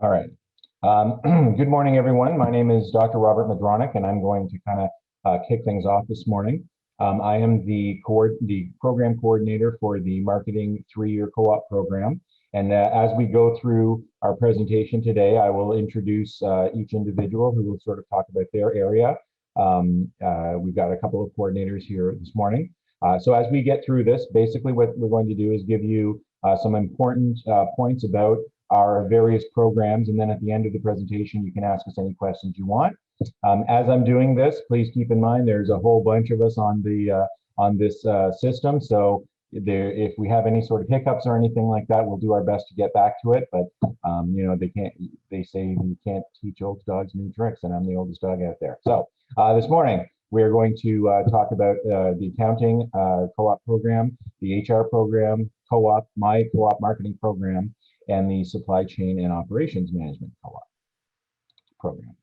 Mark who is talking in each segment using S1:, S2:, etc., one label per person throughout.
S1: All right. Good morning, everyone. My name is Dr. Robert Madronic, and I'm going to kind of kick things off this morning. I am the program coordinator for the Marketing 3-Year Co-op program. And as we go through our presentation today, I will introduce each individual who will sort of talk about their area. We've got a couple of coordinators here this morning. So as we get through this, basically what we're going to do is give you some important points about our various programs, and then at the end of the presentation, you can ask us any questions you want. As I'm doing this, please keep in mind there's a whole bunch of us on this system, so if we have any sort of hiccups or anything like that, we'll do our best to get back to it. But you know, they say you can't teach old dogs new tricks, and I'm the oldest dog out there. So this morning we're going to talk about the accounting co-op program, the HR program, co-op, my co-op marketing program, and the supply chain and operations management co-op program.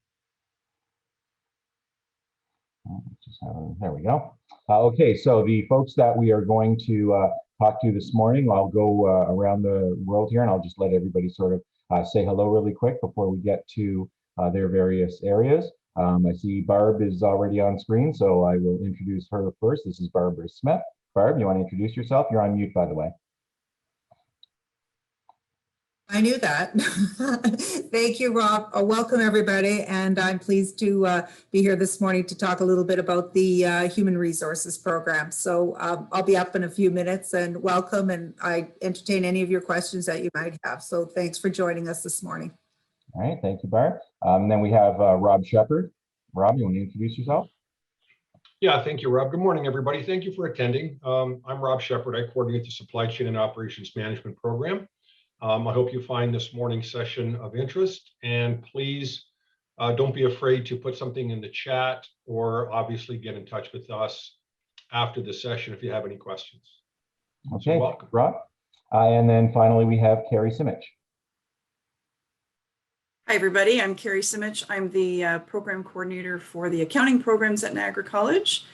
S1: There we go. Okay, so the folks that we are going to talk to this morning, I'll go around the world here, and I'll just let everybody sort of say hello really quick before we get to their various areas. I see Barb is already on screen, so I will introduce her first. This is Barbara Smith. Barb, you want to introduce yourself? You're on mute, by the way.
S2: I knew that. Thank you, Rob. Welcome, everybody. And I'm pleased to be here this morning to talk a little bit about the Human Resources Program. So I'll be up in a few minutes, and welcome, and I entertain any of your questions that you might have. So thanks for joining us this morning.
S1: All right, thank you, Barb. Then we have Rob Shepard. Rob, you want to introduce yourself?
S3: Yeah, thank you, Rob. Good morning, everybody. Thank you for attending. I'm Rob Shepard. I coordinate the Supply Chain and Operations Management Program. I hope you find this morning's session of interest, and please don't be afraid to put something in the chat, or obviously get in touch with us after the session if you have any questions.
S1: Okay,
S3: so welcome,
S1: Rob. And then finally we have Carrie Simich.
S4: Hi, everybody. I'm Carrie Simich. I'm the program coordinator for the accounting programs at Niagara College.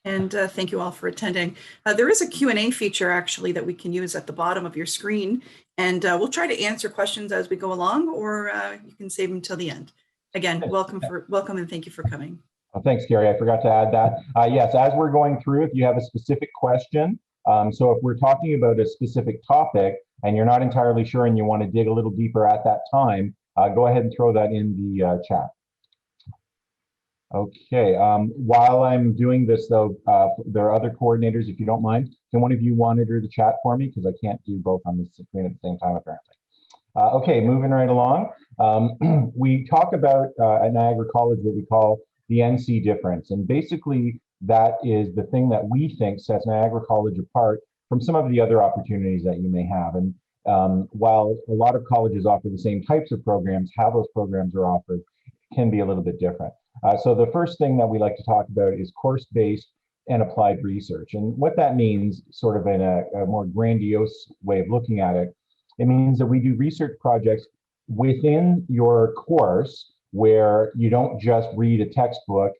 S4: And thank you all for attending. There is a Q&A feature actually that we can use at the bottom of your screen, and we'll try to answer questions as we go along, or you can save them till the end. Again, welcome and thank you for coming.
S1: Oh, thanks, Carrie. I forgot to add that. Yes, as we're going through, if you have a specific question, so if we're talking about a specific topic and you're not entirely sure and you want to dig a little deeper at that time, go ahead and throw that in the chat. Okay, while I'm doing this though, there are other coordinators, if you don't mind. Can one of you monitor the chat for me? Because I can't do both on the screen at the same time, apparently. Okay, moving right along. We talk about at Niagara College what we call the NC difference. And basically that is the thing that we think sets Niagara College apart from some of the other opportunities that you may have. And while a lot of colleges offer the same types of programs, how those programs are offered can be a little bit different. So the first thing that we like to talk about is course-based and applied research. And what that means, sort of in a more grandiose way of looking at it, it means that we do research projects within your course where you don't just read a textbook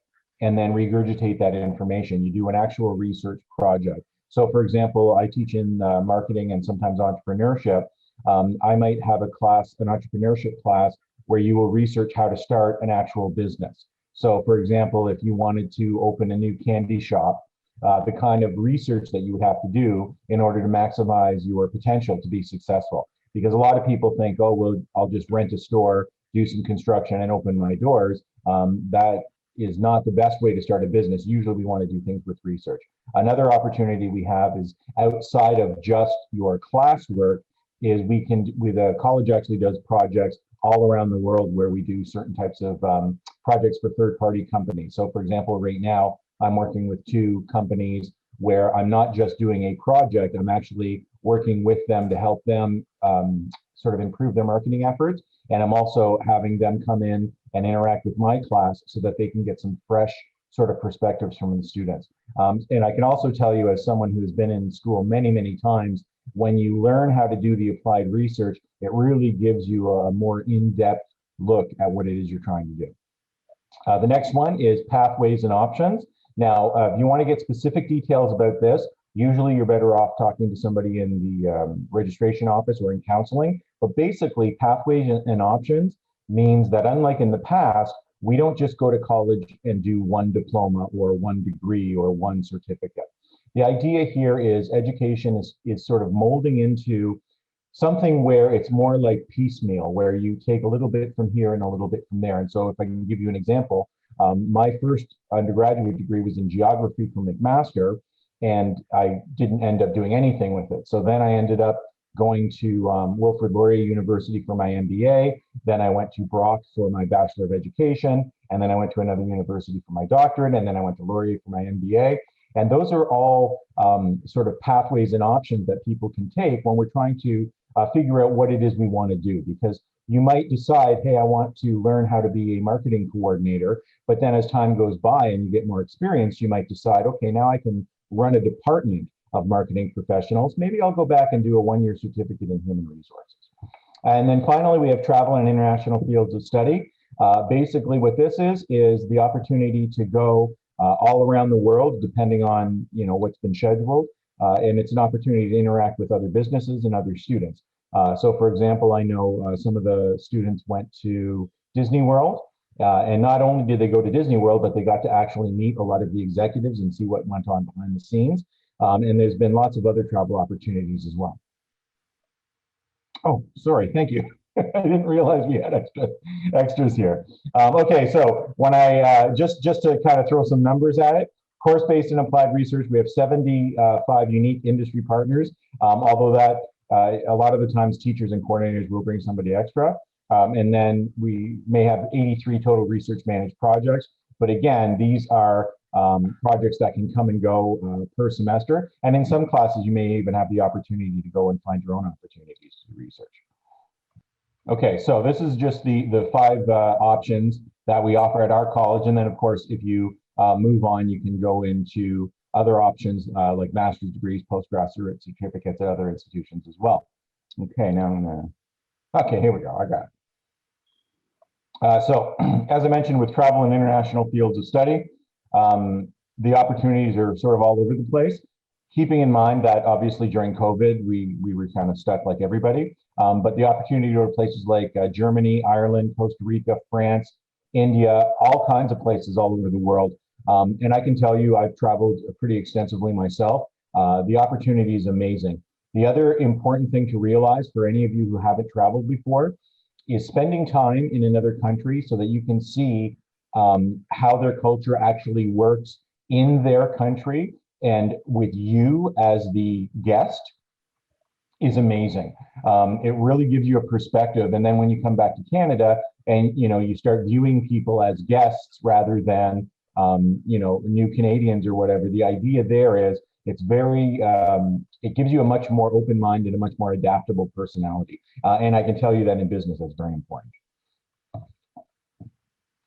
S1: and then regurgitate that information. You do an actual research project. So for example, I teach in marketing and sometimes entrepreneurship. I might have a class, an entrepreneurship class, where you will research how to start an actual business. So for example, if you wanted to open a new candy shop, the kind of research that you would have to do in order to maximize your potential to be successful. Because a lot of people think, oh, well, I'll just rent a store, do some construction and open my doors. That is not the best way to start a business. Usually we want to do things with research. Another opportunity we have is outside of just your classwork is the college actually does projects all around the world where we do certain types of projects for third-party companies. So for example, right now, I'm working with 2 companies where I'm not just doing a project, I'm actually working with them to help them sort of improve their marketing efforts. And I'm also having them come in and interact with my class so that they can get some fresh sort of perspectives from the students. And I can also tell you, as someone who has been in school many, many times, when you learn how to do the applied research, it really gives you a more in-depth look at what it is you're trying to do. The next one is pathways and options. Now, if you want to get specific details about this, usually you're better off talking to somebody in the registration office or in counseling. But basically, pathways and options means that unlike in the past, we don't just go to college and do one diploma or one degree or one certificate. The idea here is education is sort of molding into something where it's more like piecemeal, where you take a little bit from here and a little bit from there. And so if I can give you an example, my first undergraduate degree was in geography from McMaster, and I didn't end up doing anything with it. So then I ended up going to Wilfrid Laurier University for my MBA. Then I went to Brock for my Bachelor of Education. And then I went to another university for my doctorate. And then I went to Laurier for my MBA. And those are all sort of pathways and options that people can take when we're trying to figure out what it is we want to do. Because you might decide, hey, I want to learn how to be a marketing coordinator. But then as time goes by and you get more experience, you might decide, okay, now I can run a department of marketing professionals. Maybe I'll go back and do a one-year certificate in human resources. And then finally, we have travel and international fields of study. Basically what this is the opportunity to go all around the world, depending on what's been scheduled. And it's an opportunity to interact with other businesses and other students. So for example, I know some of the students went to Disney World. And not only did they go to Disney World, but they got to actually meet a lot of the executives and see what went on behind the scenes. And there's been lots of other travel opportunities as well. Oh, sorry, thank you. I didn't realize we had extras here. Okay, so when I just to kind of throw some numbers at it, course-based and applied research, we have 75 unique industry partners, although that a lot of the times teachers and coordinators will bring somebody extra. And then we may have 83 total research managed projects. But again, these are projects that can come and go per semester. And in some classes, you may even have the opportunity to go and find your own opportunities to research. Okay, so this is just the 5 options that we offer at our college. And then of course, if you move on, you can go into other options like master's degrees, postgraduate certificates at other institutions as well. Okay, now I'm gonna, okay, here we go, I got it. So as I mentioned, with travel and international fields of study, the opportunities are sort of all over the place. Keeping in mind that obviously during COVID, we were kind of stuck like everybody, but the opportunity to go to places like Germany, Ireland, Costa Rica, France, India, all kinds of places all over the world. And I can tell you, I've traveled pretty extensively myself. The opportunity is amazing. The other important thing to realize for any of you who haven't traveled before is spending time in another country so that you can see how their culture actually works in their country and with you as the guest is amazing. It really gives you a perspective. And then when you come back to Canada and you start viewing people as guests rather than new Canadians or whatever, the idea there is it's very, it gives you a much more open mind and a much more adaptable personality. And I can tell you that in business, that's very important.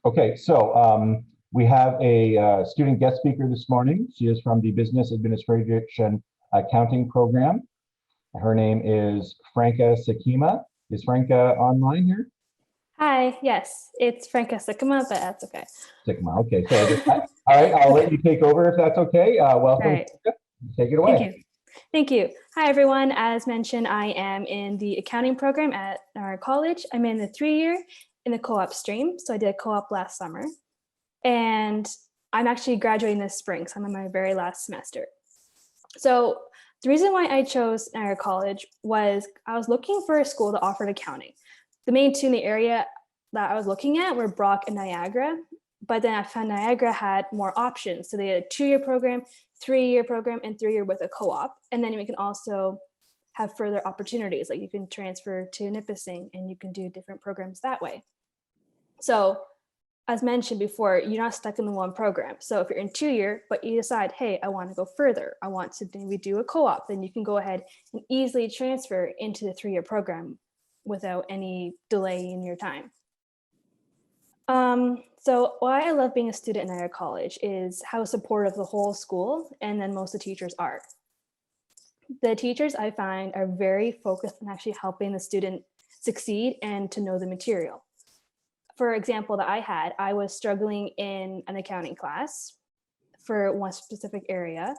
S1: Okay, so we have a student guest speaker this morning. She is from the Business Administration Accounting Program. Her name is Franca Sakima. Is Franca online here?
S5: Hi, yes, it's Franca Sakima, but that's okay.
S1: Sakima, okay. So, all right, I'll let you take over if that's okay. Welcome.
S5: Right.
S1: Take it away.
S5: Thank you. Thank you. Hi, everyone. As mentioned, I am in the accounting program at our college. I'm in the 3-year in the co-op stream. So I did a co-op last summer. And I'm actually graduating this spring, so I'm in my very last semester. So the reason why I chose our college was I was looking for a school that offered accounting. The main 2 in the area that I was looking at were Brock and Niagara, but then I found Niagara had more options. So they had a 2-year program, 3-year program, and 3-year with a co-op. And then we can also have further opportunities, like you can transfer to Nipissing and you can do different programs that way. So as mentioned before, you're not stuck in the one program. So if you're in 2-year, but you decide, hey, I want to go further, I want to maybe do a co-op, then you can go ahead and easily transfer into the 3-year program without any delay in your time. So why I love being a student in our college is how supportive the whole school and then most of the teachers are. The teachers I find are very focused on actually helping the student succeed and to know the material. For example, that I was struggling in an accounting class for one specific area.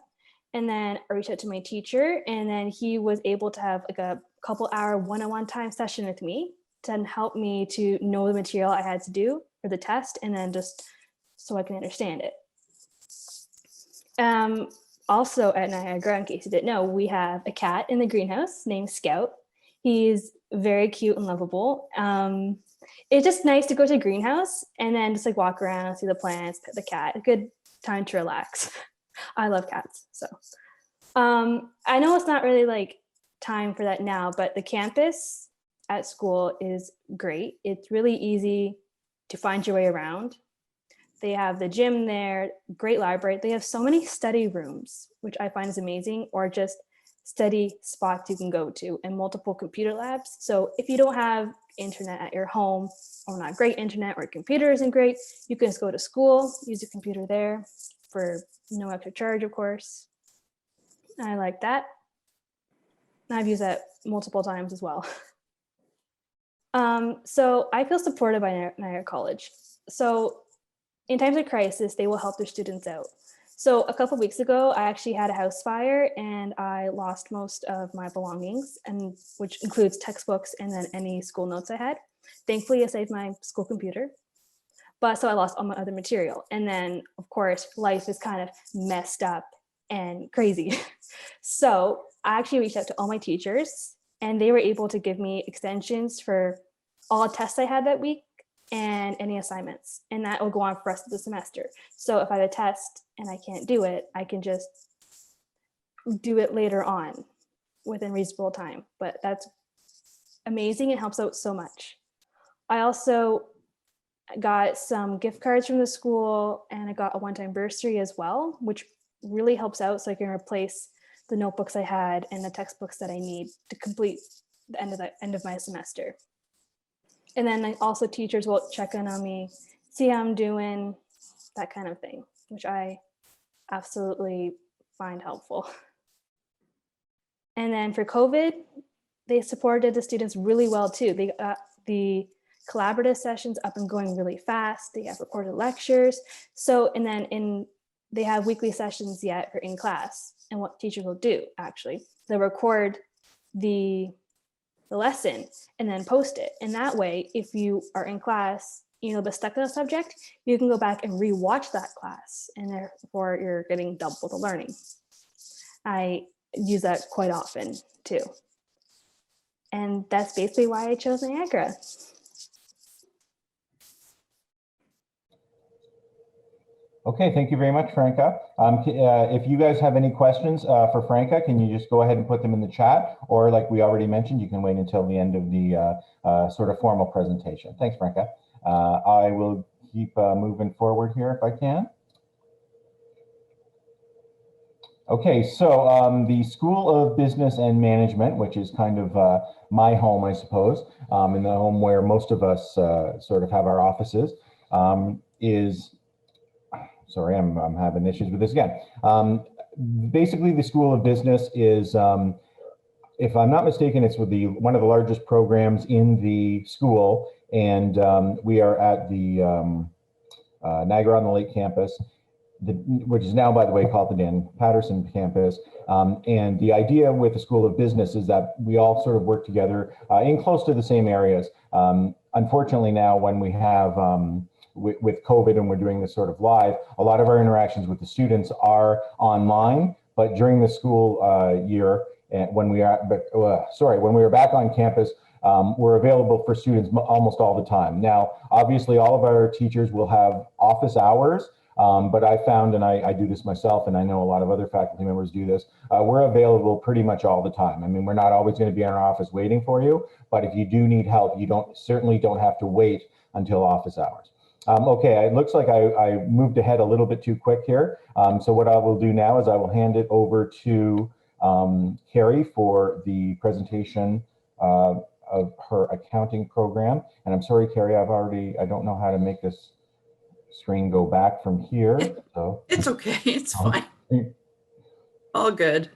S5: And then I reached out to my teacher and then he was able to have like a couple hour one-on-one time session with me to help me to know the material I had to do for the test, and then just so I can understand it. Also at Niagara, in case you didn't know, we have a cat in the greenhouse named Scout. He's very cute and lovable. It's just nice to go to a greenhouse and then just like walk around, see the plants, pet the cat. A good time to relax. I love cats. So I know it's not really like time for that now, but the campus at school is great. It's really easy to find your way around. They have the gym there, great library. They have so many study rooms, which I find is amazing, or just study spots you can go to, and multiple computer labs. So if you don't have internet at your home, or not great internet, or your computer isn't great, you can just go to school, use a computer there for no extra charge, of course. I like that. I've used that multiple times as well. So I feel supported by Niagara College. So in times of crisis, they will help their students out. So a couple of weeks ago, I actually had a house fire and I lost most of my belongings, and which includes textbooks and then any school notes I had. Thankfully, I saved my school computer, but so I lost all my other material. And then of course, life is kind of messed up and crazy. So I actually reached out to all my teachers and they were able to give me extensions for all tests I had that week and any assignments, and that will go on for the rest of the semester. So if I have a test and I can't do it, I can just do it later on within reasonable time. But that's amazing. It helps out so much. I also got some gift cards from the school, and I got a one-time bursary as well, which really helps out, so I can replace the notebooks I had and the textbooks that I need to complete the end of my semester. And then also teachers will check in on me, see how I'm doing, that kind of thing, which I absolutely find helpful. And then for COVID, they supported the students really well too. They got the collaborative sessions up and going really fast. They have recorded lectures. So, and then they have weekly sessions yet for in class. And what teachers will do, actually, they'll record the lesson and then post it. And that way, if you are in class, but stuck in a subject, you can go back and re-watch that class, and therefore you're getting double the learning. I use that quite often too. And that's basically why I chose Niagara.
S1: Okay, thank you very much, Franca. If you guys have any questions for Franca, can you just go ahead and put them in the chat? Or like we already mentioned, you can wait until the end of the sort of formal presentation. Thanks, Franca. I will keep moving forward here if I can. Okay, so the School of Business and Management, which is kind of my home, I suppose, and the home where most of us sort of have our offices, is, sorry, I'm having issues with this again. Basically, the School of Business is, if I'm not mistaken, it's with one of the largest programs in the school, and we are at the Niagara-on-the-Lake campus, which is now, by the way, called the Dan Patterson campus. And the idea with the School of Business is that we all sort of work together in close to the same areas. Unfortunately, now when we have with COVID and we're doing this sort of live, a lot of our interactions with the students are online, but during the school year, and when we are back on campus, we're available for students almost all the time. Now, obviously, all of our teachers will have office hours, but I found, and I do this myself, and I know a lot of other faculty members do this, we're available pretty much all the time. I mean, we're not always going to be in our office waiting for you, but if you do need help, you certainly don't have to wait until office hours. Okay, it looks like I moved ahead a little bit too quick here. So what I will do now is I will hand it over to Carrie for the presentation of her accounting program. And I'm sorry, Carrie, I don't know how to make this screen go back from here. So
S4: It's okay, it's fine. All good.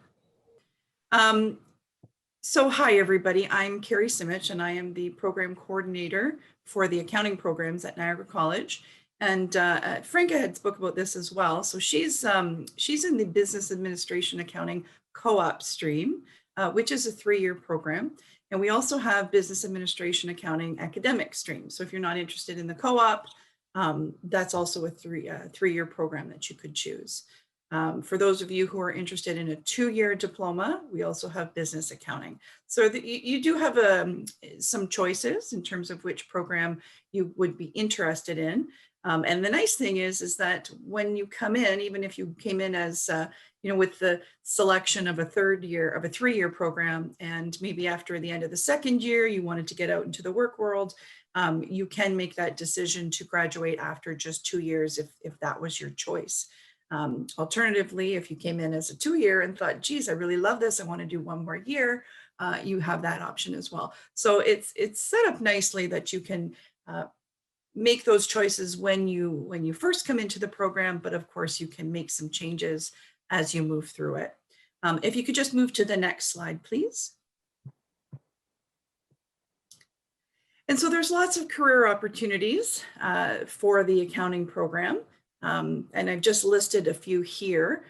S4: So hi, everybody. I'm Carrie Simich, and I am the program coordinator for the accounting programs at Niagara College. And Franca had spoke about this as well. So she's in the business administration accounting co-op stream, which is a 3-year program. And we also have business administration, accounting, academic stream. So if you're not interested in the co-op, that's also a three-year program that you could choose. For those of you who are interested in a 2-year diploma, we also have business accounting. So you do have some choices in terms of which program you would be interested in. And the nice thing is that when you come in, even if you came in as, with the selection of a 3-year program, and maybe after the end of the 2nd year, you wanted to get out into the work world, you can make that decision to graduate after just 2 years if that was your choice. Alternatively, if you came in as a 2-year and thought, geez, I really love this, I want to do 1 more year, you have that option as well. So it's set up nicely that you can make those choices when you first come into the program, but of course you can make some changes as you move through it. If you could just move to the next slide, please. And so there's lots of career opportunities for the accounting program. And I've just listed a few here.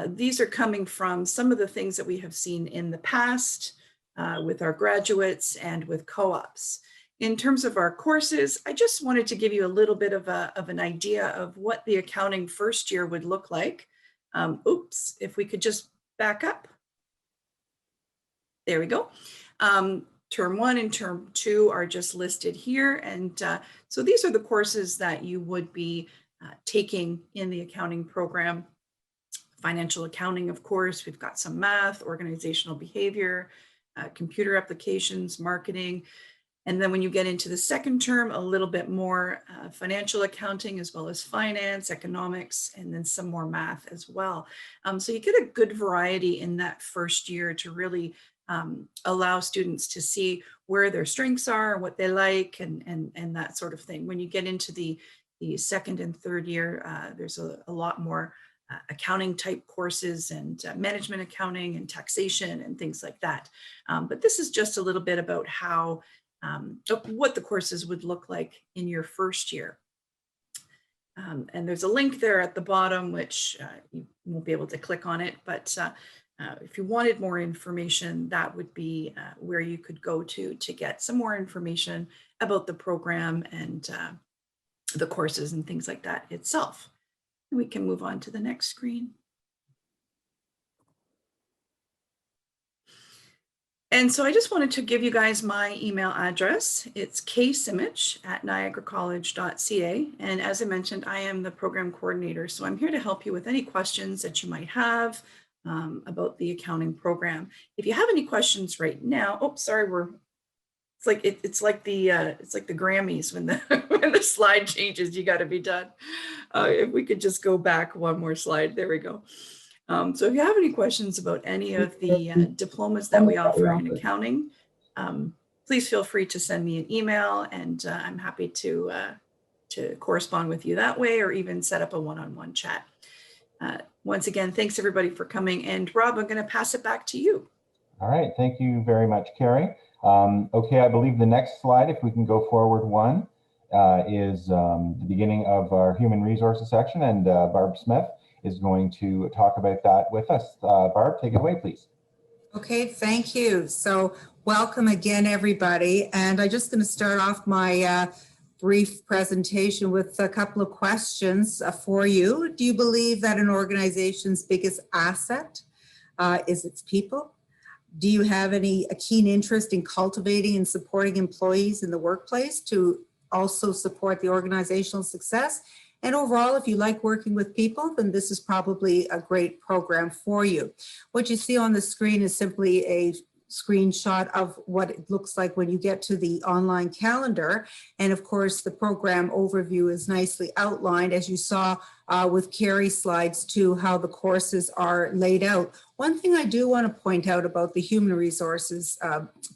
S4: These are coming from some of the things that we have seen in the past with our graduates and with co-ops. In terms of our courses, I just wanted to give you a little bit of an idea of what the accounting first year would look like. Oops, if we could just back up. There we go. Term 1 and Term 2 are just listed here. And so these are the courses that you would be taking in the accounting program. Financial accounting, of course, we've got some math, organizational behavior, computer applications, marketing. And then when you get into the 2nd term, a little bit more financial accounting, as well as finance, economics, and then some more math as well. So you get a good variety in that first year to really allow students to see where their strengths are, what they like, and that sort of thing. When you get into the 2nd and 3rd year, there's a lot more accounting type courses and management accounting and taxation and things like that. But this is just a little bit about how what the courses would look like in your first year. And there's a link there at the bottom, which you won't be able to click on it, but if you wanted more information, that would be where you could go to get some more information about the program and the courses and things like that itself. And we can move on to the next screen. And so I just wanted to give you guys my email address. It's ksimic@niagaracollege.ca. And as I mentioned, I am the program coordinator. So I'm here to help you with any questions that you might have about the accounting program. If you have any questions right now, oh, sorry, it's like the Grammys when the when the slide changes, you got to be done. If we could just go back one more slide, there we go. So if you have any questions about any of the diplomas that we offer in accounting, please feel free to send me an email, and I'm happy to correspond with you that way, or even set up a one-on-one chat. Once again, thanks everybody for coming. And Rob, I'm going to pass it back to you.
S1: All right, thank you very much, Carrie. Okay, I believe the next slide, if we can go forward one, is the beginning of our human resources section, and Barb Smith is going to talk about that with us. Barb, take it away, please.
S2: Okay, thank you. So welcome again, everybody. And I'm just going to start off my brief presentation with a couple of questions for you. Do you believe that an organization's biggest asset is its people? Do you have a keen interest in cultivating and supporting employees in the workplace to also support the organizational success? And overall, if you like working with people, then this is probably a great program for you. What you see on the screen is simply a screenshot of what it looks like when you get to the online calendar. And of course, the program overview is nicely outlined, as you saw with Carrie's slides too, how the courses are laid out. One thing I do want to point out about the human resources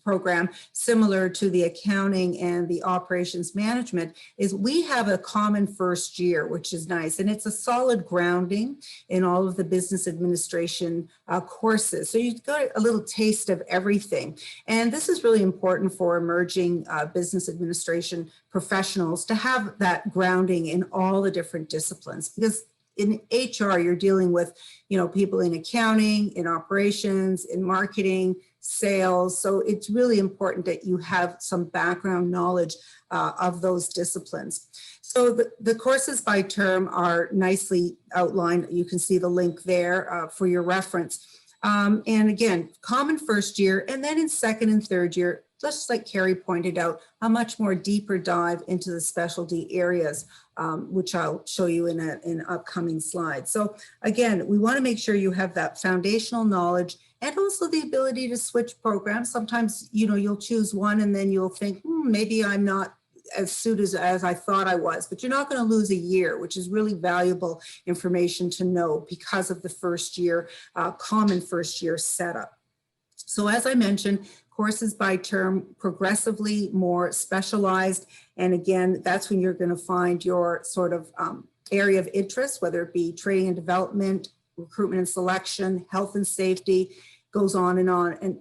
S2: program, similar to the accounting and the operations management, is we have a common first year, which is nice. And it's a solid grounding in all of the business administration courses. So you've got a little taste of everything. And this is really important for emerging business administration professionals to have that grounding in all the different disciplines, because in HR, you're dealing with, people in accounting, in operations, in marketing, sales. So it's really important that you have some background knowledge of those disciplines. So the courses by term are nicely outlined. You can see the link there for your reference. And again, common first year, and then in second and third year, just like Carrie pointed out, a much more deeper dive into the specialty areas, which I'll show you in an upcoming slide. So again, we want to make sure you have that foundational knowledge and also the ability to switch programs. Sometimes, you know, you'll choose one and then you'll think, maybe I'm not as suited as I thought I was, but you're not going to lose a year, which is really valuable information to know because of the first year, common first year setup. So as I mentioned, courses by term, progressively more specialized. And again, that's when you're going to find your sort of area of interest, whether it be training and development, recruitment and selection, health and safety, goes on. And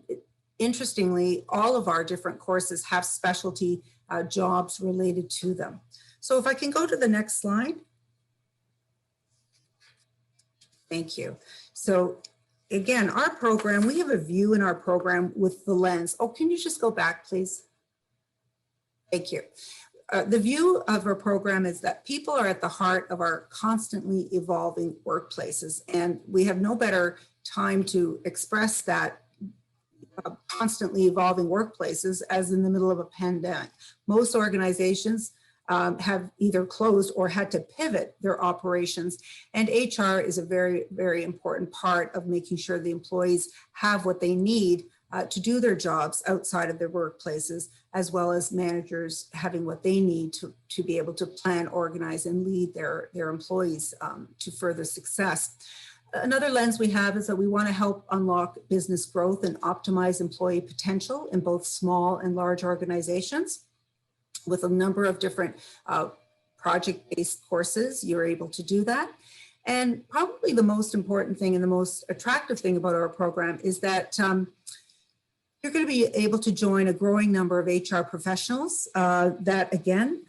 S2: interestingly, all of our different courses have specialty jobs related to them. So if I can go to the next slide. Thank you. So again, our program, we have a view in our program with the lens. Oh, can you just go back, please? Thank you. The view of our program is that people are at the heart of our constantly evolving workplaces, and we have no better time to express that constantly evolving workplaces as in the middle of a pandemic. Most organizations have either closed or had to pivot their operations. And HR is a very, very important part of making sure the employees have what they need to do their jobs outside of their workplaces, as well as managers having what they need to be able to plan, organize, and lead their employees to further success. Another lens we have is that we want to help unlock business growth and optimize employee potential in both small and large organizations. With a number of different project-based courses, you're able to do that. And probably the most important thing and the most attractive thing about our program is that you're going to be able to join a growing number of HR professionals that, again,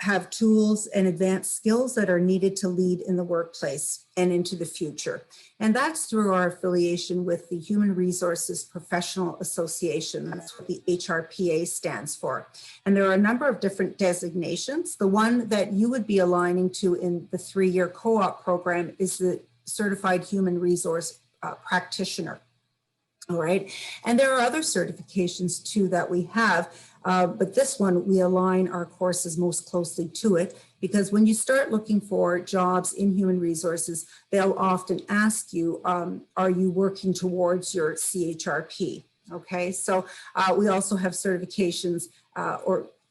S2: have tools and advanced skills that are needed to lead in the workplace and into the future. And that's through our affiliation with the Human Resources Professional Association. That's what the HRPA stands for. And there are a number of different designations. The one that you would be aligning to in the 3-year co-op program is the Certified Human Resource Practitioner. All right. And there are other certifications too that we have. But this one, we align our courses most closely to it, because when you start looking for jobs in human resources, they'll often ask you, are you working towards your CHRP? Okay, so we also have certifications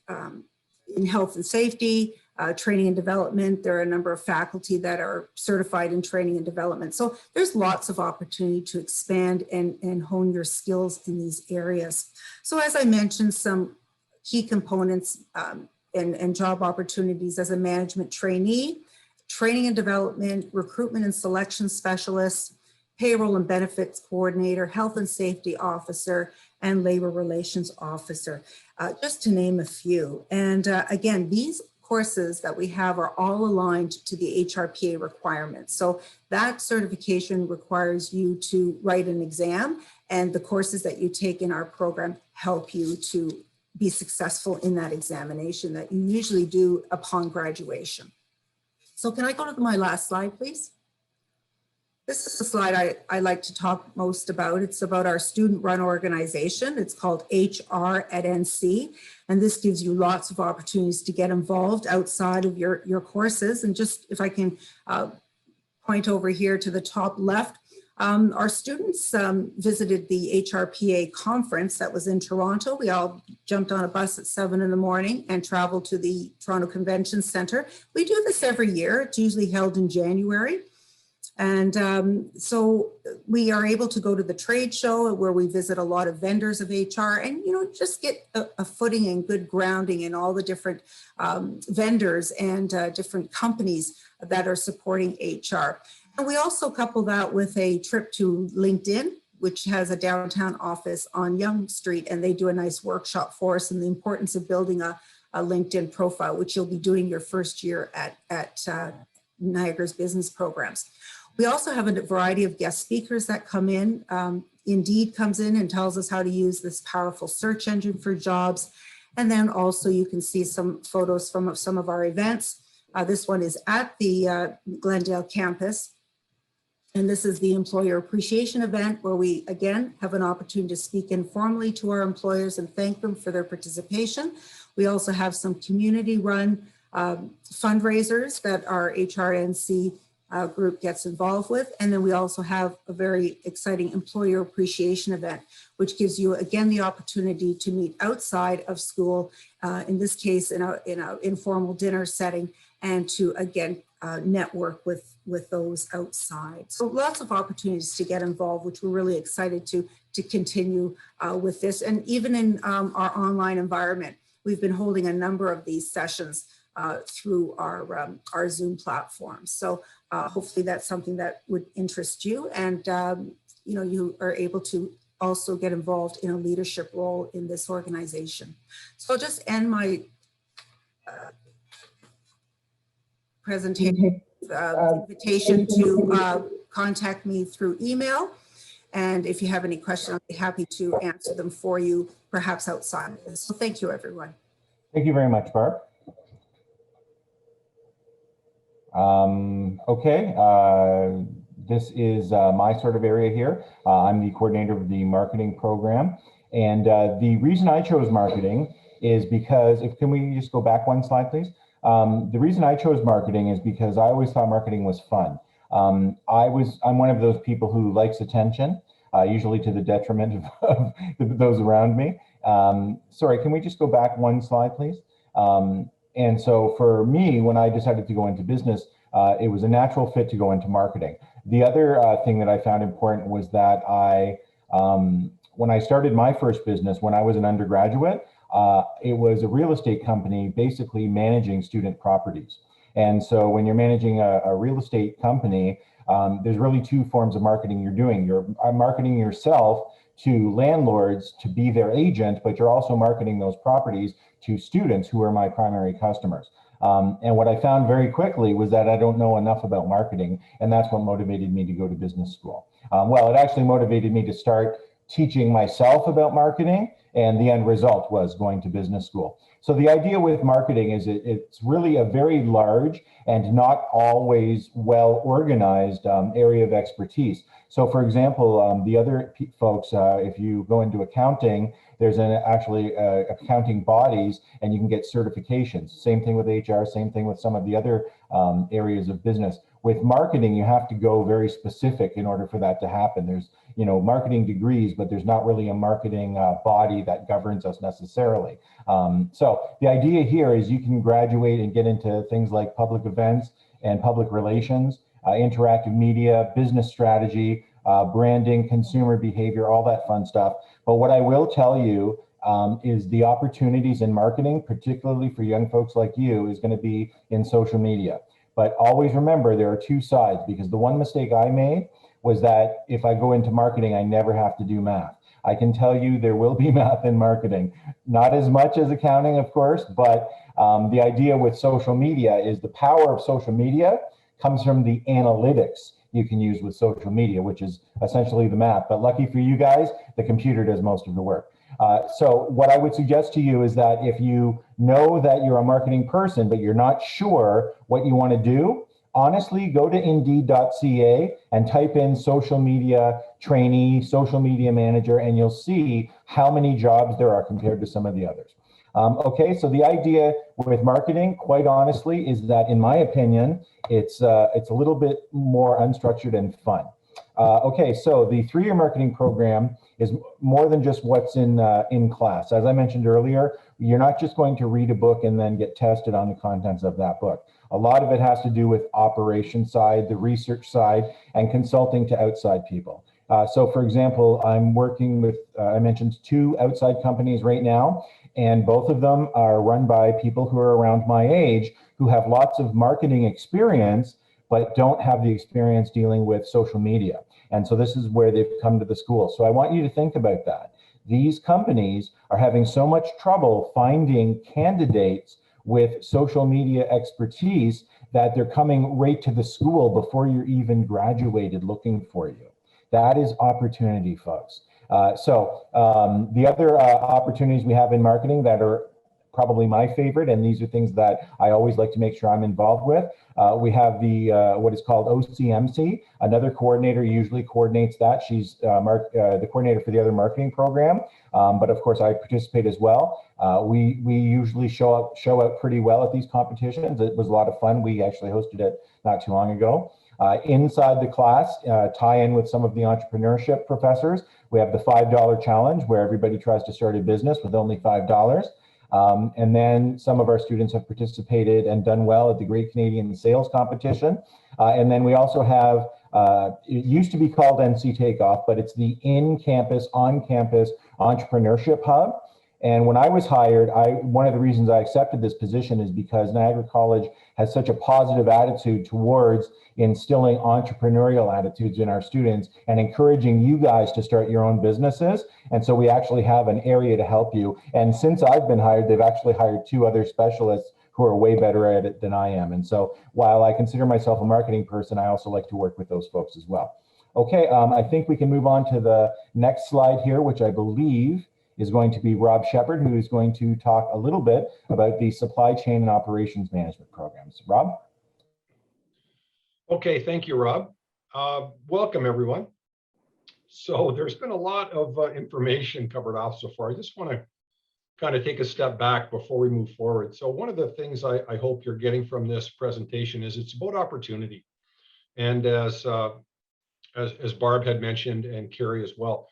S2: in health and safety, training and development. There are a number of faculty that are certified in training and development. So there's lots of opportunity to expand and hone your skills in these areas. So as I mentioned, some key components and job opportunities as a management trainee, training and development, recruitment and selection specialist, payroll and benefits coordinator, health and safety officer, and labor relations officer, just to name a few. And again, these courses that we have are all aligned to the HRPA requirements. So that certification requires you to write an exam, and the courses that you take in our program help you to be successful in that examination that you usually do upon graduation. So can I go to my last slide, please? This is the slide I like to talk most about. It's about our student-run organization. It's called HR at NC, and this gives you lots of opportunities to get involved outside of your courses. And just if I can point over here to the top left, our students visited the HRPA conference that was in Toronto. We all jumped on a bus at 7 in the morning and traveled to the Toronto Convention Center. We do this every year. It's usually held in January. And so we are able to go to the trade show where we visit a lot of vendors of HR and, you know, just get a footing and good grounding in all the different vendors and different companies that are supporting HR. And we also couple that with a trip to LinkedIn, which has a downtown office on Yonge Street, and they do a nice workshop for us on the importance of building a LinkedIn profile, which you'll be doing your first year at Niagara's business programs. We also have a variety of guest speakers that come in Indeed comes in and tells us how to use this powerful search engine for jobs. And then also you can see some photos from some of our events. This one is at the Glendale campus. And this is the employer appreciation event where we, again, have an opportunity to speak informally to our employers and thank them for their participation. We also have some community run fundraisers that our HRNC group gets involved with. And then we also have a very exciting employer appreciation event, which gives you, again, the opportunity to meet outside of school, in this case, in an informal dinner setting, and to, again, network with those outside. So lots of opportunities to get involved, which we're really excited to continue with this. And even in our online environment, we've been holding a number of these sessions through our Zoom platform. So hopefully that's something that would interest you, and you are able to also get involved in a leadership role in this organization. So I'll just end my presentation invitation to contact me through email. And if you have any questions, I'll be happy to answer them for you, perhaps outside of this. So thank you, everyone.
S1: Thank you very much, Barb. Okay, this is my sort of area here. I'm the coordinator of the marketing program. And the reason I chose marketing is because, can we just go back one slide, please? The reason I chose marketing is because I always thought marketing was fun. I'm one of those people who likes attention, usually to the detriment of those around me. Sorry, can we just go back one slide, please? And so for me, when I decided to go into business, it was a natural fit to go into marketing. The other thing that I found important was that when I started my first business, when I was an undergraduate, it was a real estate company basically managing student properties. And so when you're managing a real estate company, there's really two forms of marketing you're doing. You're marketing yourself to landlords to be their agent, but you're also marketing those properties to students who are my primary customers. And what I found very quickly was that I don't know enough about marketing, and that's what motivated me to go to business school. Well, it actually motivated me to start teaching myself about marketing, and the end result was going to business school. So the idea with marketing is it's really a very large and not always well organized area of expertise. So for example, the other folks, if you go into accounting, there's actually accounting bodies and you can get certifications. Same thing with HR, same thing with some of the other areas of business. With marketing, you have to go very specific in order for that to happen. There's, marketing degrees, but there's not really a marketing body that governs us necessarily. So the idea here is you can graduate and get into things like public events and public relations, interactive media, business strategy, branding, consumer behavior, all that fun stuff. But what I will tell you is the opportunities in marketing, particularly for young folks like you, is going to be in social media. But always remember, there are two sides, because the one mistake I made was that if I go into marketing, I never have to do math. I can tell you there will be math in marketing. Not as much as accounting, of course, but the idea with social media is the power of social media comes from the analytics you can use with social media, which is essentially the math. But lucky for you guys, the computer does most of the work. So what I would suggest to you is that if you know that you're a marketing person, but you're not sure what you want to do, honestly, go to indeed.ca and type in social media trainee, social media manager, and you'll see how many jobs there are compared to some of the others. Okay, so the idea with marketing, quite honestly, is that, in my opinion, it's a little bit more unstructured and fun. Okay, so the 3-year marketing program is more than just what's in class. As I mentioned earlier, you're not just going to read a book and then get tested on the contents of that book. A lot of it has to do with operation side, the research side, and consulting to outside people. So for example, I'm working with, I mentioned 2 outside companies right now, and both of them are run by people who are around my age who have lots of marketing experience, but don't have the experience dealing with social media. And so this is where they've come to the school. So I want you to think about that. These companies are having so much trouble finding candidates with social media expertise that they're coming right to the school before you're even graduated looking for you. That is opportunity, folks. The other opportunities we have in marketing that are probably my favorite, and these are things that I always like to make sure I'm involved with. We have the what is called OCMC. Another coordinator usually coordinates that. She's the coordinator for the other marketing program, but of course I participate as well. We usually show out pretty well at these competitions. It was a lot of fun. We actually hosted it not too long ago. Inside the class, tie in with some of the entrepreneurship professors. We have the $5 challenge where everybody tries to start a business with only $5. And then some of our students have participated and done well at the Great Canadian Sales Competition. And then we also have, it used to be called NC Takeoff, but it's the in-campus, on-campus entrepreneurship hub. And when I was hired, one of the reasons I accepted this position is because Niagara College has such a positive attitude towards instilling entrepreneurial attitudes in our students and encouraging you guys to start your own businesses. And so we actually have an area to help you. And since I've been hired, they've actually hired 2 other specialists who are way better at it than I am. And so while I consider myself a marketing person, I also like to work with those folks as well. Okay, I think we can move on to the next slide here, which I believe is going to be Rob Shepard, who is going to talk a little bit about the supply chain and operations management programs. Rob?
S3: Okay, thank you, Rob. Welcome, everyone. So there's been a lot of information covered off so far. I just want to kind of take a step back before we move forward. So one of the things I hope you're getting from this presentation is it's about opportunity. And as Barb had mentioned, and Carrie as well,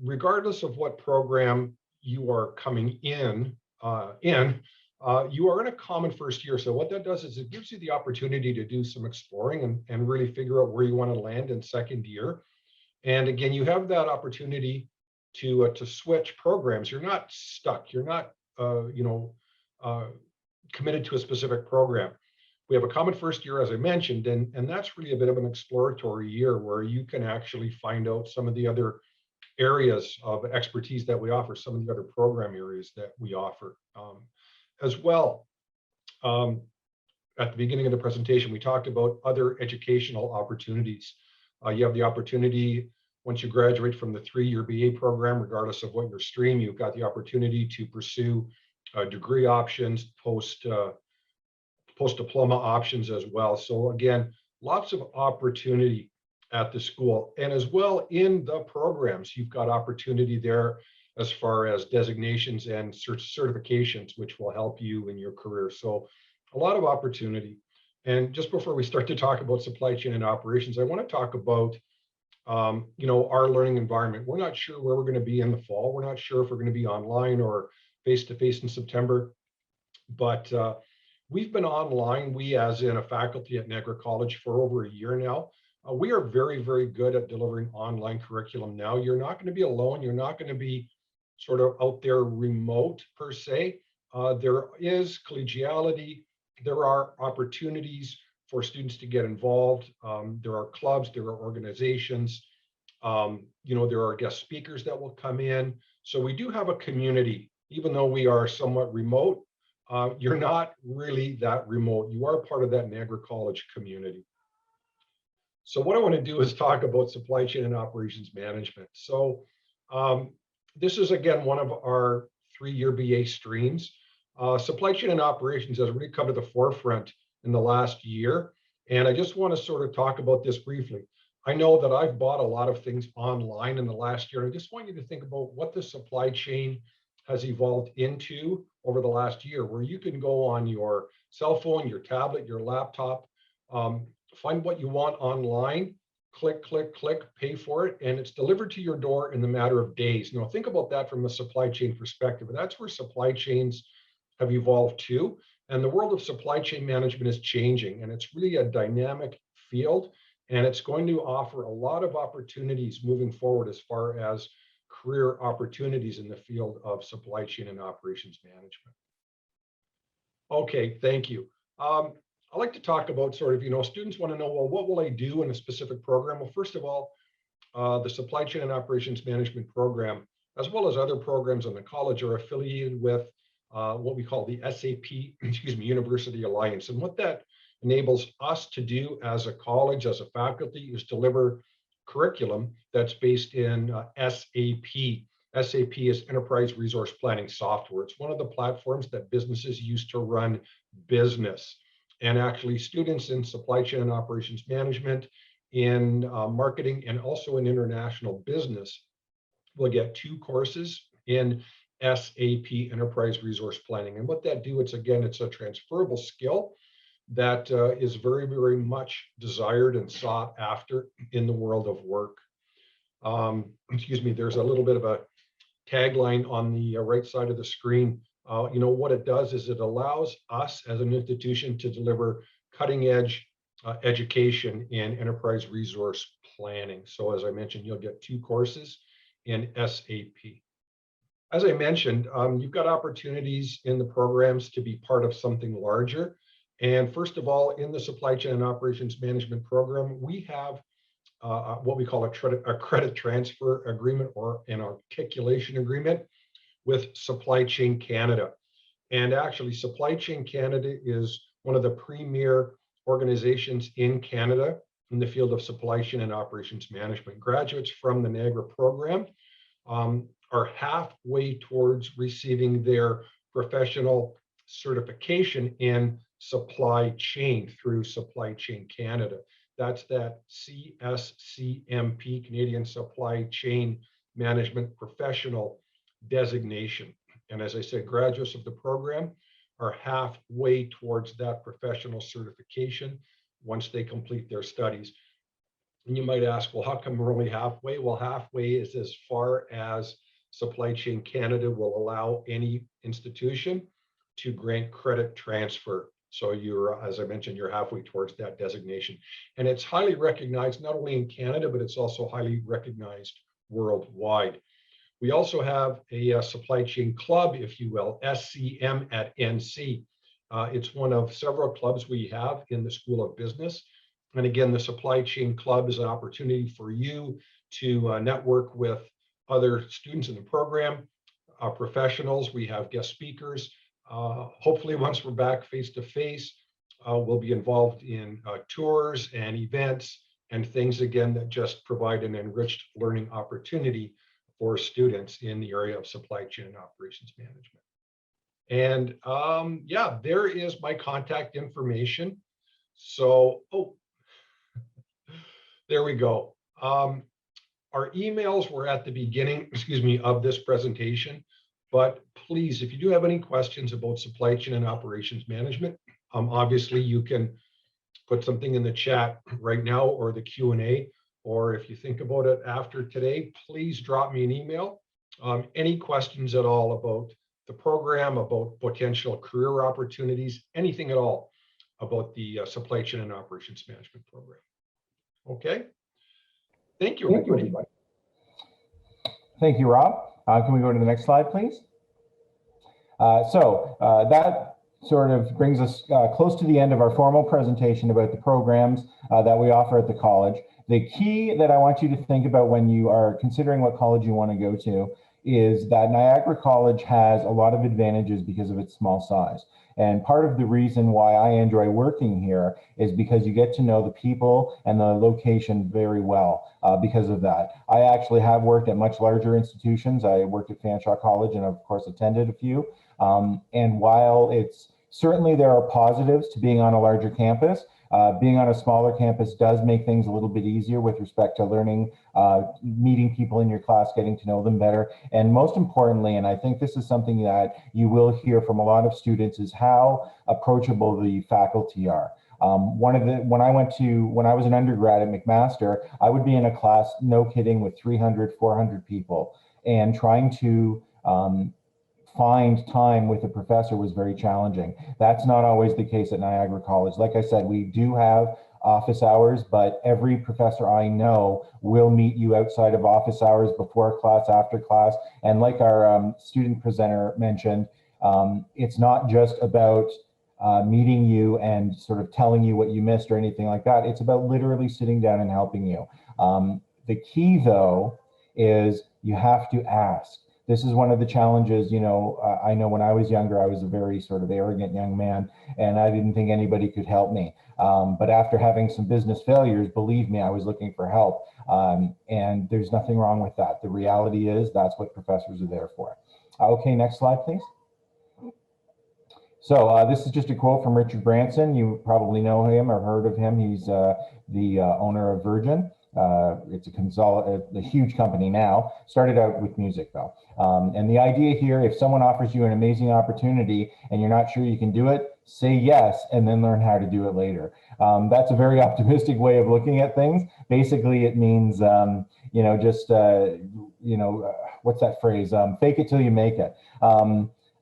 S3: regardless of what program you are coming in, you are in a common first year. So what that does is it gives you the opportunity to do some exploring and really figure out where you want to land in second year. And again, you have that opportunity to switch programs. You're not stuck. You're not committed to a specific program. We have a common first year, as I mentioned, and that's really a bit of an exploratory year where you can actually find out some of the other areas of expertise that we offer, some of the other program areas that we offer. As well, at the beginning of the presentation, we talked about other educational opportunities. You have the opportunity, once you graduate from the 3-year BA program, regardless of what your stream, you've got the opportunity to pursue degree options, post-diploma options as well. So again, lots of opportunity at the school. And as well in the programs, you've got opportunity there as far as designations and certifications, which will help you in your career. So a lot of opportunity. And just before we start to talk about supply chain and operations, I want to talk about our learning environment. We're not sure where we're going to be in the fall. We're not sure if we're going to be online or face-to-face in September, but we've been online, we as in a faculty at Niagara College, for over a year now. We are very, very good at delivering online curriculum now. You're not going to be alone. You're not going to be sort of out there remote per se. There is collegiality. There are opportunities for students to get involved. There are clubs, there are organizations, there are guest speakers that will come in. So we do have a community, even though we are somewhat remote. You're not really that remote. You are part of that Niagara College community. So what I want to do is talk about supply chain and operations management. So this is, again, one of our 3-year BA streams. Supply chain and operations has really come to the forefront in the last year. And I just want to sort of talk about this briefly. I know that I've bought a lot of things online in the last year. I just want you to think about what the supply chain has evolved into over the last year, where you can go on your cell phone, your tablet, your laptop, find what you want online, click, click, click, pay for it, and it's delivered to your door in the matter of days. Now, think about that from a supply chain perspective. And that's where supply chains have evolved to. And the world of supply chain management is changing, and it's really a dynamic field, and it's going to offer a lot of opportunities moving forward as far as career opportunities in the field of supply chain and operations management. Okay, thank you. I like to talk about sort of, students want to know, well, what will I do in a specific program? Well, first of all, the supply chain and operations management program, as well as other programs in the college, are affiliated with what we call the SAP, University Alliance. And what that enables us to do as a college, as a faculty, is deliver curriculum that's based in SAP. SAP is Enterprise Resource Planning Software. It's one of the platforms that businesses use to run business. And actually students in supply chain and operations management, in marketing, and also in international business will get 2 courses in SAP Enterprise Resource Planning. And what that do, it's a transferable skill that is very, very much desired and sought after in the world of work. Excuse me, there's a little bit of a tagline on the right side of the screen. What it does is it allows us as an institution to deliver cutting edge education in enterprise resource planning. So as I mentioned, you'll get 2 courses in SAP. As I mentioned, you've got opportunities in the programs to be part of something larger. And first of all, in the supply chain and operations management program, we have what we call a credit transfer agreement, or an articulation agreement, with Supply Chain Canada. And actually, Supply Chain Canada is one of the premier organizations in Canada in the field of supply chain and operations management. Graduates from the Niagara program are halfway towards receiving their professional certification in supply chain through Supply Chain Canada. That's that CSCMP, Canadian Supply Chain Management Professional designation. And as I said, graduates of the program are halfway towards that professional certification once they complete their studies. And you might ask, well, how come we're only halfway? Well, halfway is as far as Supply Chain Canada will allow any institution to grant credit transfer. So you're, as I mentioned, you're halfway towards that designation. And it's highly recognized, not only in Canada, but it's also highly recognized worldwide. We also have a supply chain club, if you will, SCM at NC. It's one of several clubs we have in the School of Business. And again, the supply chain club is an opportunity for you to network with other students in the program, professionals. We have guest speakers. Hopefully, once we're back face to face, we'll be involved in tours and events and things, again, that just provide an enriched learning opportunity for students in the area of supply chain and operations management. And yeah, there is my contact information. So, there we go. Our emails were at the beginning, excuse me, of this presentation. But please, if you do have any questions about supply chain and operations management, obviously you can put something in the chat right now or the Q&A, or if you think about it after today, please drop me an email. Any questions at all about the program, about potential career opportunities, anything at all about the supply chain and operations management program. Okay. Thank you, everybody.
S1: Thank you, Rob. Can we go to the next slide, please? That sort of brings us close to the end of our formal presentation about the programs that we offer at the college. The key that I want you to think about when you are considering what college you want to go to is that Niagara College has a lot of advantages because of its small size. And part of the reason why I enjoy working here is because you get to know the people and the location very well because of that. I actually have worked at much larger institutions. I worked at Fanshawe College and of course attended a few. And while it's certainly there are positives to being on a larger campus, being on a smaller campus does make things a little bit easier with respect to learning, meeting people in your class, getting to know them better. And most importantly, and I think this is something that you will hear from a lot of students, is how approachable the faculty are. When I was an undergrad at McMaster, I would be in a class, no kidding, with 300, 400 people, and trying to find time with a professor was very challenging. That's not always the case at Niagara College. Like I said, we do have office hours, but every professor I know will meet you outside of office hours, before class, after class. And like our student presenter mentioned, it's not just about meeting you and sort of telling you what you missed or anything like that. It's about literally sitting down and helping you. The key, though, is you have to ask. This is one of the challenges, you know, I know when I was younger, I was a very sort of arrogant young man, and I didn't think anybody could help me. But after having some business failures, believe me, I was looking for help. And there's nothing wrong with that. The reality is that's what professors are there for. Okay, next slide, please. So this is just a quote from Richard Branson. You probably know him or heard of him. He's the owner of Virgin. It's a huge company now. Started out with music though. And the idea here, if someone offers you an amazing opportunity and you're not sure you can do it, say yes and then learn how to do it later. That's a very optimistic way of looking at things. Basically, it means, you know, just, you know, what's that phrase? Fake it till you make it.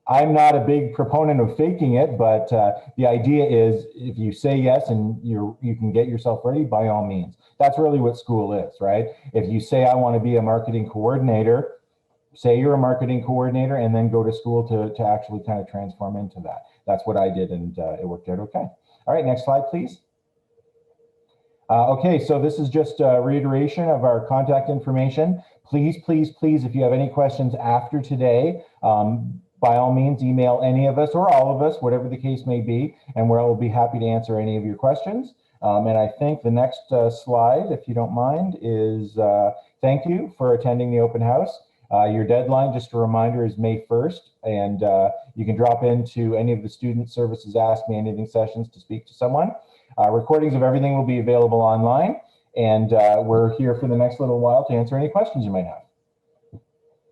S1: I'm not a big proponent of faking it, but the idea is if you say yes and you can get yourself ready, by all means. That's really what school is, right? If you say, I want to be a marketing coordinator, say you're a marketing coordinator and then go to school to actually kind of transform into that. That's what I did, and it worked out okay. All right, next slide, please. Okay, so this is just a reiteration of our contact information. Please, please, please, if you have any questions after today, by all means, email any of us or all of us, whatever the case may be, and we'll be happy to answer any of your questions. And I think the next slide, if you don't mind, is thank you for attending the open house. Your deadline, just a reminder, is May 1st, and you can drop into any of the Student Services Ask Me Anything sessions to speak to someone. Recordings of everything will be available online, and we're here for the next little while to answer any questions you might have.